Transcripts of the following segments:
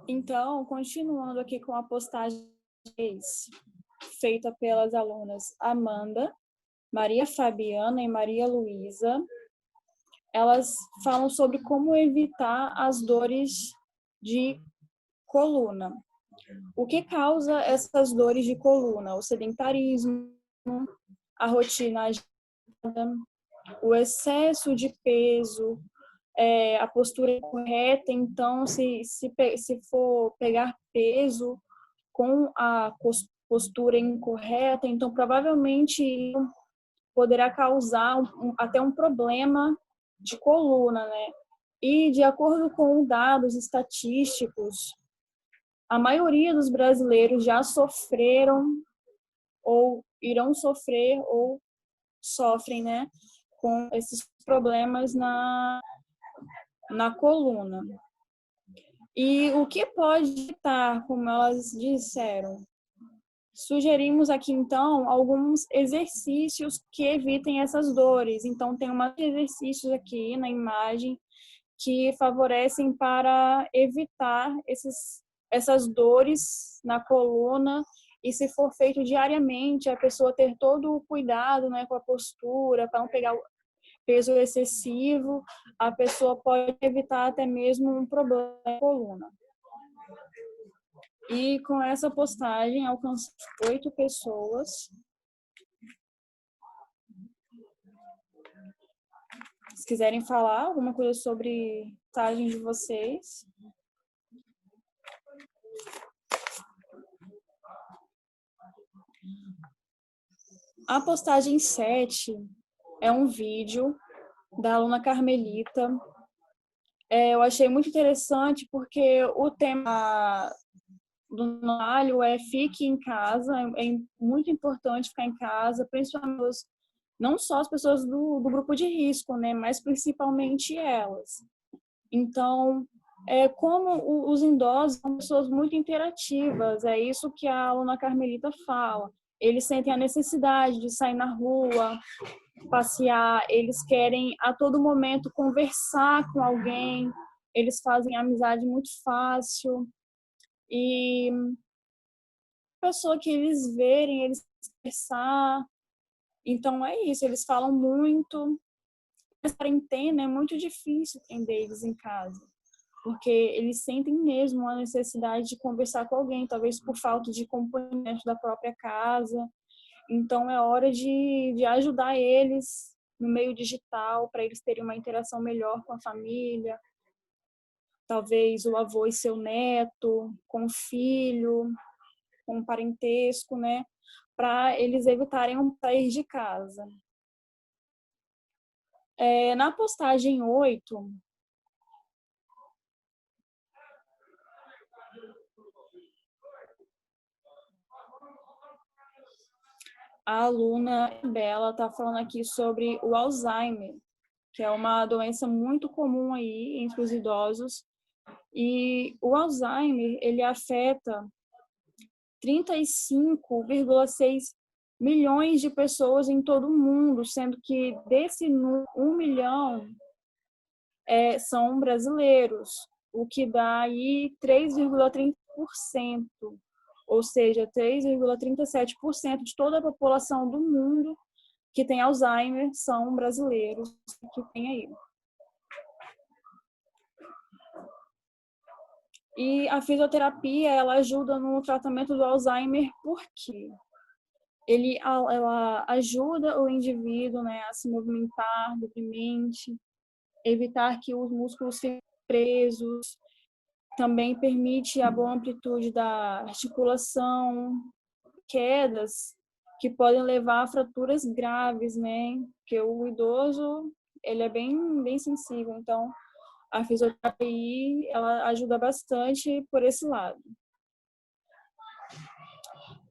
Então, continuando aqui com a postagem feita pelas alunas Amanda, Maria Fabiana e Maria Luísa, elas falam sobre como evitar as dores de coluna. O que causa essas dores de coluna? O sedentarismo, a rotina agitada, o excesso de peso, a postura incorreta. Então, se for pegar peso com a postura incorreta, então provavelmente poderá causar até um problema de coluna, né? E de acordo com dados estatísticos, a maioria dos brasileiros já sofreram ou irão sofrer ou sofrem, né, com esses problemas na coluna. E o que pode evitar, como elas disseram? Sugerimos aqui, então, alguns exercícios que evitem essas dores. Então, tem uma exercícios aqui na imagem que favorecem para evitar essas dores na coluna. E se for feito diariamente, a pessoa ter todo o cuidado, né, com a postura, para não pegar peso excessivo, a pessoa pode evitar até mesmo um problema na coluna. E com essa postagem, alcançamos 8 pessoas. Se quiserem falar alguma coisa sobre a postagem de vocês. A postagem 7 é um vídeo da aluna Carmelita. Eu achei muito interessante porque o tema do trabalho é fique em casa. É muito importante ficar em casa, principalmente não só as pessoas do grupo de risco, né, mas principalmente elas. Então, como os idosos são pessoas muito interativas, é isso que a aluna Carmelita fala. Eles sentem a necessidade de sair na rua, passear, eles querem a todo momento conversar com alguém, eles fazem amizade muito fácil. E a pessoa que eles verem, eles conversar. Então é isso, eles falam muito. Essa quarentena é muito difícil atender eles em casa, porque eles sentem mesmo a necessidade de conversar com alguém, talvez por falta de companhia da própria casa. Então é hora de ajudar eles no meio digital, para eles terem uma interação melhor com a família, talvez o avô e seu neto, com o filho, com o parentesco, né? Para eles evitarem um sair de casa. Na postagem 8, a aluna Bela está falando aqui sobre o Alzheimer, que é uma doença muito comum aí entre os idosos. E o Alzheimer, ele afeta 35,6 milhões de pessoas em todo o mundo, sendo que desse 1 milhão são brasileiros, o que dá aí 3,30%, ou seja, 3,37% de toda a população do mundo que tem Alzheimer são brasileiros que tem aí. E a fisioterapia, ela ajuda no tratamento do Alzheimer porque ela ajuda o indivíduo, né, a se movimentar livremente, evitar que os músculos fiquem presos, também permite a boa amplitude da articulação, quedas que podem levar a fraturas graves, né? Porque o idoso, ele é bem sensível, então a fisioterapia, ela ajuda bastante por esse lado.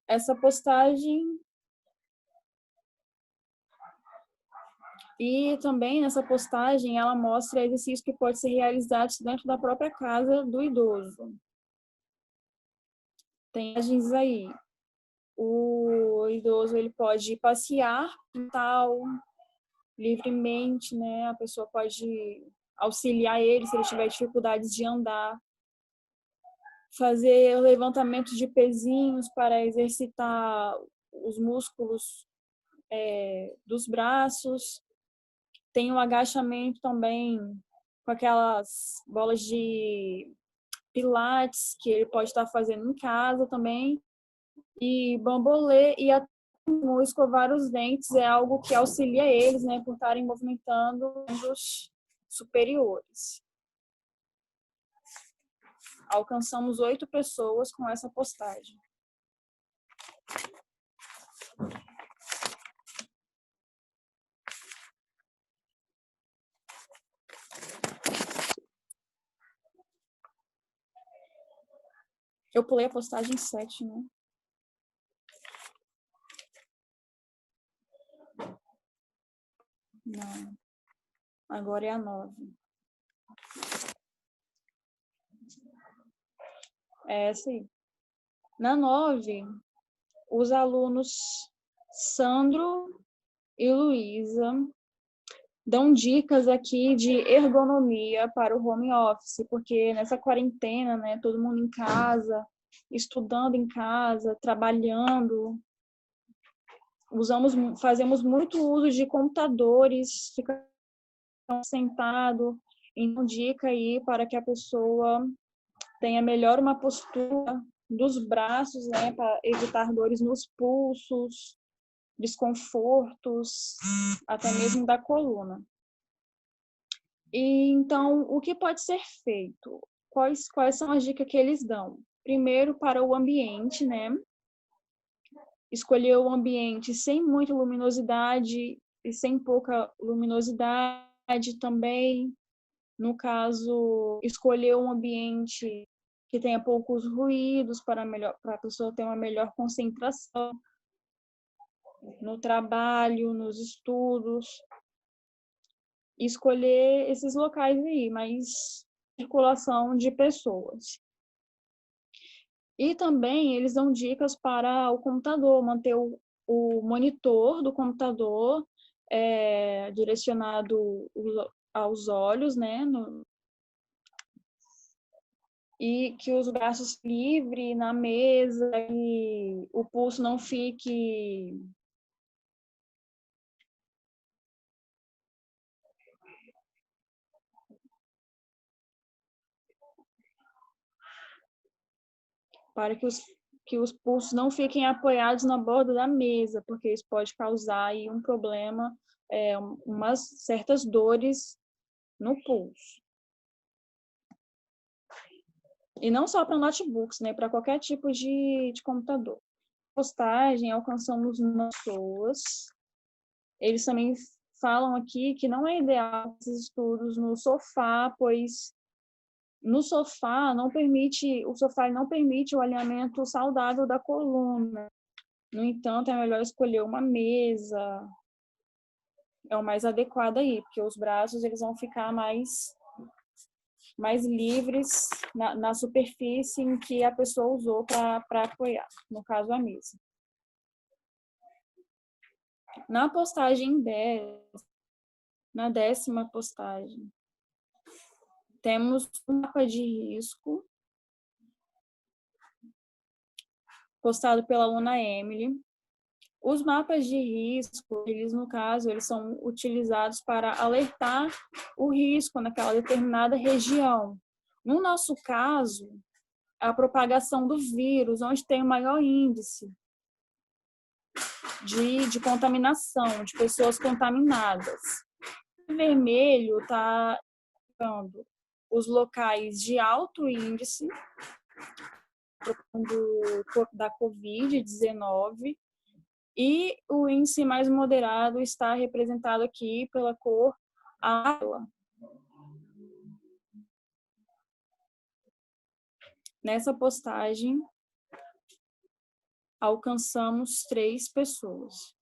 Essa postagem e também nessa postagem ela mostra exercícios que podem ser realizados dentro da própria casa do idoso. Tem imagens aí. O idoso ele pode passear, tal, livremente, né? A pessoa pode auxiliar ele se ele tiver dificuldades de andar, fazer levantamento de pezinhos para exercitar os músculos dos braços. Tem o agachamento também com aquelas bolas de pilates que ele pode estar fazendo em casa também. E bambolê e até escovar os dentes é algo que auxilia eles, né, por estarem movimentando os superiores. Alcançamos 8 pessoas com essa postagem. Eu pulei a postagem 7, né? Não. Agora é a 9. É essa aí. Na 9, os alunos Sandro e Luísa dão dicas aqui de ergonomia para o home office, porque nessa quarentena, né, todo mundo em casa, estudando em casa, trabalhando, fazemos muito uso de computadores, ficamos sentado, então dica aí para que a pessoa tenha melhor uma postura dos braços, né, para evitar dores nos pulsos, desconfortos, até mesmo da coluna. E, então, o que pode ser feito? Quais são as dicas que eles dão? Primeiro, para o ambiente, né? Escolher o ambiente sem muita luminosidade e sem pouca luminosidade também. No caso, escolher um ambiente que tenha poucos ruídos para a pessoa ter uma melhor concentração no trabalho, nos estudos. Escolher esses locais aí, mais circulação de pessoas. E também eles dão dicas para o computador, manter o monitor do computador direcionado aos olhos, né? E que os braços livres na mesa e o pulso não fique para que os pulsos não fiquem apoiados na borda da mesa, porque isso pode causar aí um problema, umas certas dores no pulso. E não só para notebooks, né? Para qualquer tipo de computador. Postagem, alcançamos pessoas. Eles também falam aqui que não é ideal esses estudos no sofá, pois no sofá o sofá não permite o alinhamento saudável da coluna. No entanto, é melhor escolher uma mesa, é o mais adequado aí, porque os braços eles vão ficar mais livres na superfície em que a pessoa usou para apoiar, no caso a mesa. Na postagem 10, na 10ª postagem, temos um mapa de risco postado pela aluna Emily. Os mapas de risco, eles no caso, eles são utilizados para alertar o risco naquela determinada região. No nosso caso, a propagação do vírus, onde tem o maior índice de contaminação, de pessoas contaminadas. O vermelho está indicando os locais de alto índice da Covid-19 e o índice mais moderado está representado aqui pela cor amarela. Nessa postagem, alcançamos 3 pessoas.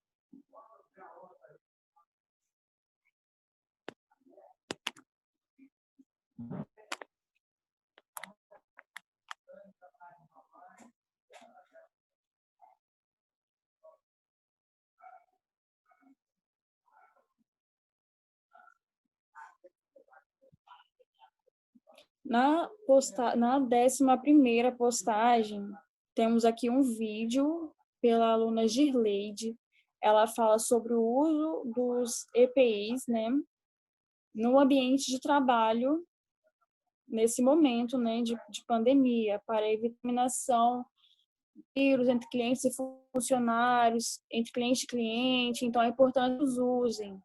Na 11ª postagem, temos aqui um vídeo pela aluna Girleide. Ela fala sobre o uso dos EPIs, né, no ambiente de trabalho, nesse momento, né, de pandemia, para evitar disseminação de vírus entre clientes e funcionários, entre cliente e cliente. Então, é importante que os usem.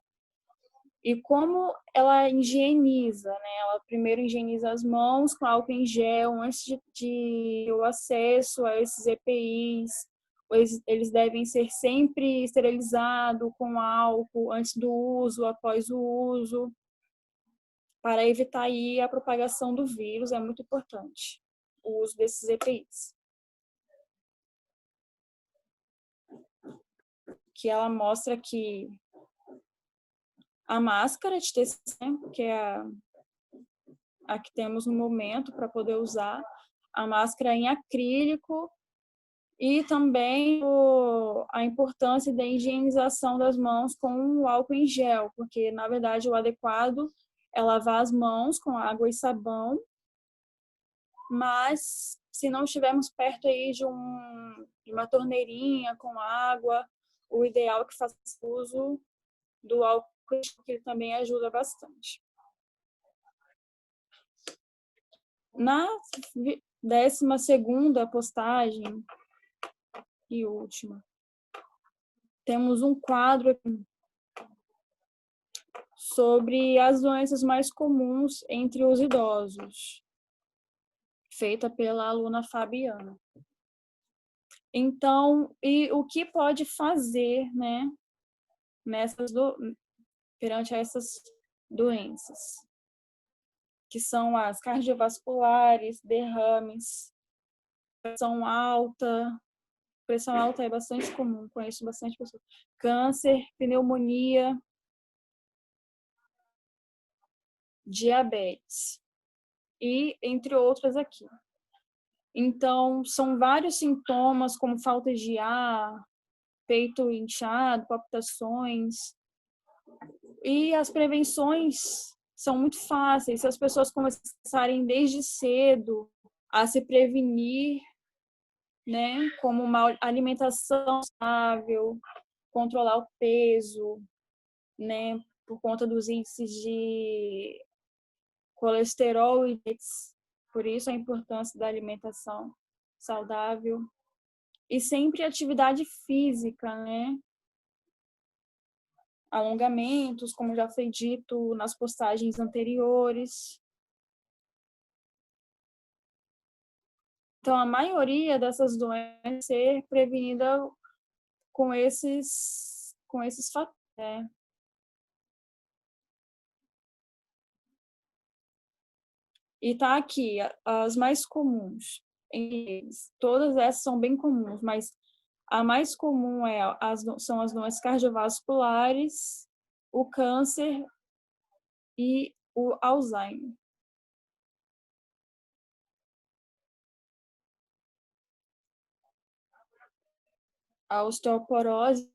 E como ela higieniza, né? Ela primeiro higieniza as mãos com álcool em gel antes de o acesso a esses EPIs. Eles devem ser sempre esterilizados com álcool antes do uso, após o uso, para evitar aí a propagação do vírus. É muito importante o uso desses EPIs. Que ela mostra que a máscara de tecido, que é a que temos no momento para poder usar, a máscara em acrílico, e também a importância da higienização das mãos com o álcool em gel, porque, na verdade, o adequado é lavar as mãos com água e sabão, mas se não estivermos perto aí de uma torneirinha com água, o ideal é que faça uso do álcool, que ele também ajuda bastante. Na 12ª postagem e última, temos um quadro sobre as doenças mais comuns entre os idosos, feita pela aluna Fabiana. Então, e o que pode fazer, né, perante essas doenças, que são as cardiovasculares, derrames, pressão alta. Pressão alta é bastante comum, conheço bastante pessoas. Câncer, pneumonia, diabetes e entre outras aqui. Então, são vários sintomas, como falta de ar, peito inchado, palpitações. E as prevenções são muito fáceis. Se as pessoas começarem desde cedo a se prevenir, né, como uma alimentação saudável, controlar o peso, né, por conta dos índices de colesterol e diabetes. Por isso a importância da alimentação saudável. E sempre atividade física, né? Alongamentos, como já foi dito nas postagens anteriores. Então, a maioria dessas doenças ser prevenida com esses fatores, né? E tá aqui, as mais comuns. Todas essas são bem comuns, mas a mais comum são as doenças cardiovasculares, o câncer e o Alzheimer. A osteoporose.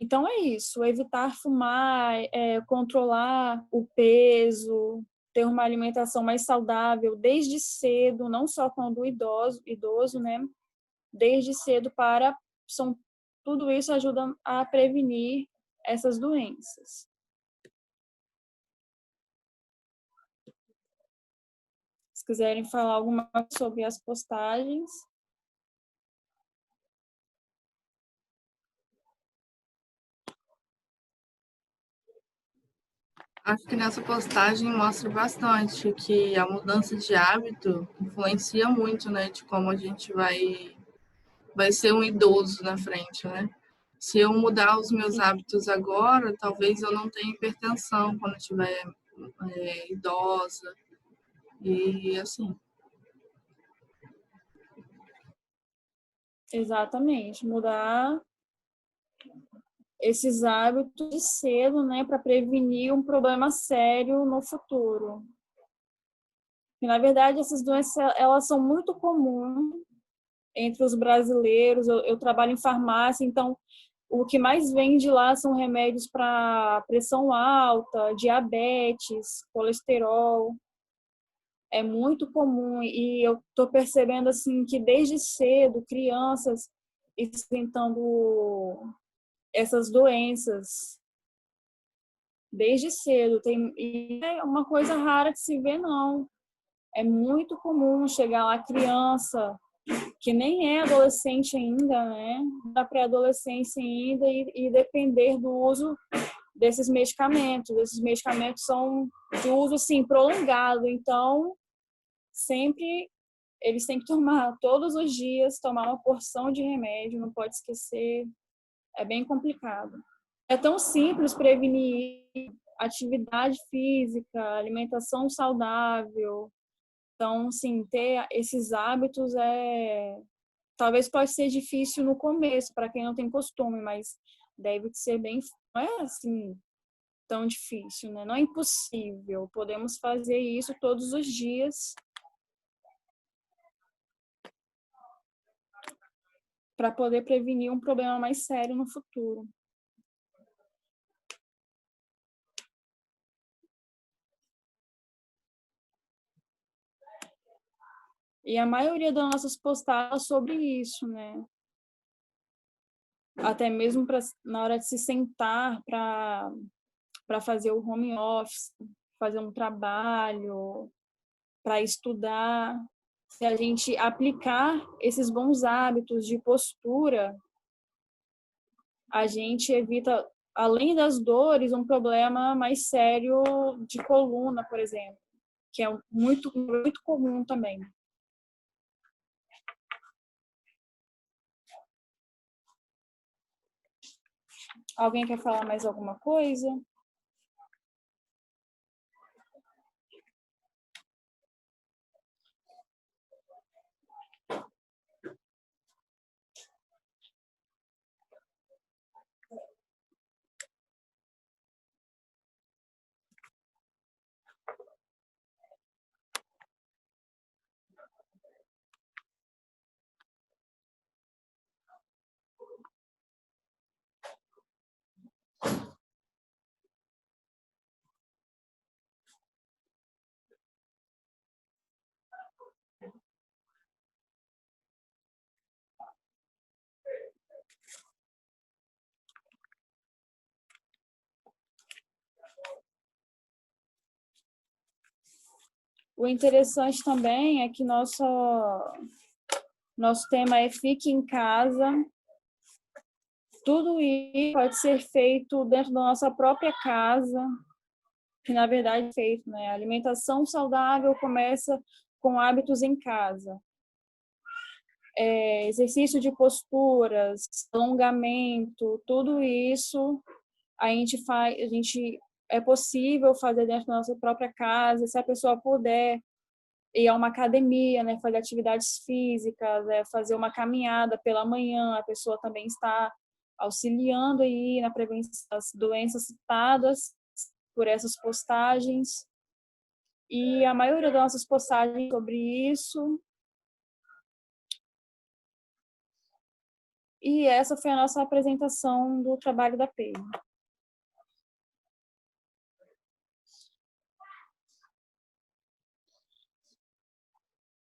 Então, é isso, evitar fumar, controlar o peso, ter uma alimentação mais saudável desde cedo, não só quando idoso, né? Desde cedo tudo isso ajuda a prevenir essas doenças. Se quiserem falar alguma coisa sobre as postagens. Acho que nessa postagem mostra bastante que a mudança de hábito influencia muito, né, de como a gente vai ser um idoso na frente, né? Se eu mudar os meus hábitos agora, talvez eu não tenha hipertensão quando eu estiver idosa e assim. Exatamente, mudar esses hábitos de cedo, né, para prevenir um problema sério no futuro. E, na verdade, essas doenças, elas são muito comuns entre os brasileiros. Eu trabalho em farmácia, então o que mais vende lá são remédios para pressão alta, diabetes, colesterol. É muito comum e eu estou percebendo assim que desde cedo crianças enfrentando essas doenças desde cedo. E é uma coisa rara de se ver, não. É muito comum chegar lá criança que nem é adolescente ainda, né? Da pré-adolescência ainda e depender do uso desses medicamentos. Esses medicamentos são de uso assim prolongado, então sempre eles têm que tomar todos os dias, tomar uma porção de remédio, não pode esquecer. É bem complicado. É tão simples prevenir atividade física, alimentação saudável. Então, sim, ter esses hábitos talvez pode ser difícil no começo para quem não tem costume, mas deve ser bem, não é assim tão difícil, né? Não é impossível. Podemos fazer isso todos os dias para poder prevenir um problema mais sério no futuro. E a maioria das nossas postagens é sobre isso, né? Até mesmo na hora de se sentar para fazer o home office, fazer um trabalho, para estudar. Se a gente aplicar esses bons hábitos de postura, a gente evita, além das dores, um problema mais sério de coluna, por exemplo, que é muito, muito comum também. Alguém quer falar mais alguma coisa? O interessante também é que nosso tema é Fique em Casa. Tudo isso pode ser feito dentro da nossa própria casa, que na verdade é feito, né? A alimentação saudável começa com hábitos em casa. Exercício de posturas, alongamento, tudo isso é possível fazer dentro da nossa própria casa. Se a pessoa puder ir a uma academia, né, fazer atividades físicas, fazer uma caminhada pela manhã, a pessoa também está auxiliando aí na prevenção das doenças citadas por essas postagens. E a maioria das nossas postagens sobre isso. E essa foi a nossa apresentação do trabalho da PEI.